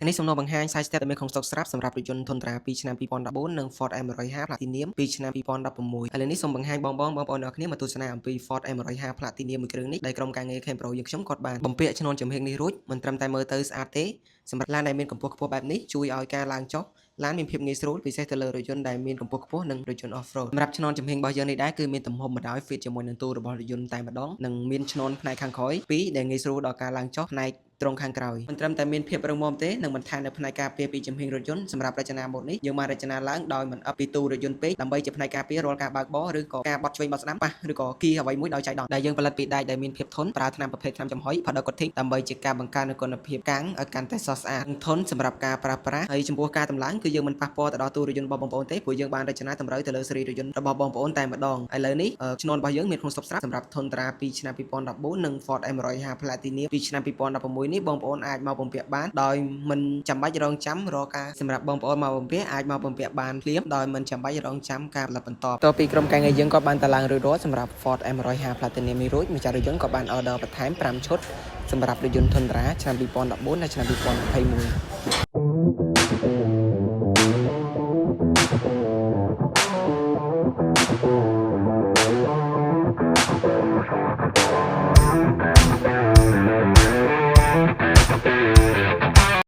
ថ្ងៃនេះសំណួរបង្ហាញ side step ដែលមានក្នុងស្តុកស្រាប់សម្រាប់រថយន្ត Tundra ពីឆ្នាំ2014 និង Ford M150 Platinum ពីឆ្នាំ2016ឥឡូវនេះសូមបង្ហាញបងប្អូនអ្នកគ្នាមកទស្សនាអំពី Ford M150 Platinum មួយគ្រឿងនេះដែលក្រុមការងារ Ken Pro យើងខ្ញុំគាត់បានបំពាក់ឈ្នាន់ចំហៀងនេះរួចមិនត្រឹមតែមើលទៅស្អាតទេសម្រាប់ឡានដែលមានកម្ពស់ខ្ពស់បែបនេះជួយឲ្យការឡើងចុះឡានមានភាពងាយស្រួលពិសេសទៅលើរថយន្តដែលមានកម្ពស់ខ្ពស់និងរថយន្ត off-road សម្រាប់ឈ្នាន់ចំហៀងរបស់យើងនេះដែរគឺមានទំហំបណ្ដោយ fit ជាមួយនឹងទូរបស់រថយន្តតែម្ដងនិងមានឈ្នាន់ផ្នែកខាងក្រោយ2ដែលងាយស្រួលដល់ការឡើងចុះផ្នែកត្រង់ខាងក្រោយមិនត្រឹមតែមានភាពរឹងមាំទេនឹងបន្ថែមនៅផ្នែកការពារពីចំហៀងរថយន្តសម្រាប់រចនាម៉ូដនេះយើងបានរចនាឡើងដោយមិនអឹបពីទូរថយន្តពេកដើម្បីជាផ្នែកការពាររាល់ការបើកបរឬក៏ការបត់ឆ្វេងបត់ស្ដាំប៉ះឬក៏គីអ្វីមួយដោយចៃដន្យដែលយើងផលិតពីដែកដែលមានភាពធន់ប្រើថ្នាំប្រភេទថ្នាំចំហុយ powder coating ដើម្បីជាការបង្កើននូវគុណភាពកាំងឲ្យកាន់តែស្រស់ស្អាតនិងធន់សម្រាប់ការប្រើប្រាស់ហើយចំពោះការតម្លើងគឺយើងមិនប៉ះពាល់ទៅដល់ទូរថយន្តរបស់បងប្អូនទេព្រោះយើងបានរចនាតម្រូវទៅលើស៊េរីរថយន្តរបស់បងប្អូនតែម្ដងឥឡូវនេះឈ្នាន់របស់យើងមានក្នុងស្តុកស្រាប់សម្រាប់ Tundra ពីឆ្នាំ2014និង Ford M150 Platinum ពីឆ្នាំ2016នេះបងប្អូនអាចមកបំពាក់បានដោយមិនចាំបាច់រងចាំរកការសម្រាប់បងប្អូនមកបំពាក់អាចមកបំពាក់បានភ្លាមដោយមិនចាំបាច់រងចាំការផលិតបន្តតទៅពីក្រុមការងារយើងក៏បានតឡើងរួចរាល់សម្រាប់ Ford M150 Platinum នេះរួចម្ចាស់រថយន្តក៏បាន order បន្ថែម5ឈុតសម្រាប់រថយន្ត Tundra ឆ្នាំ2014និងឆ្នាំ2021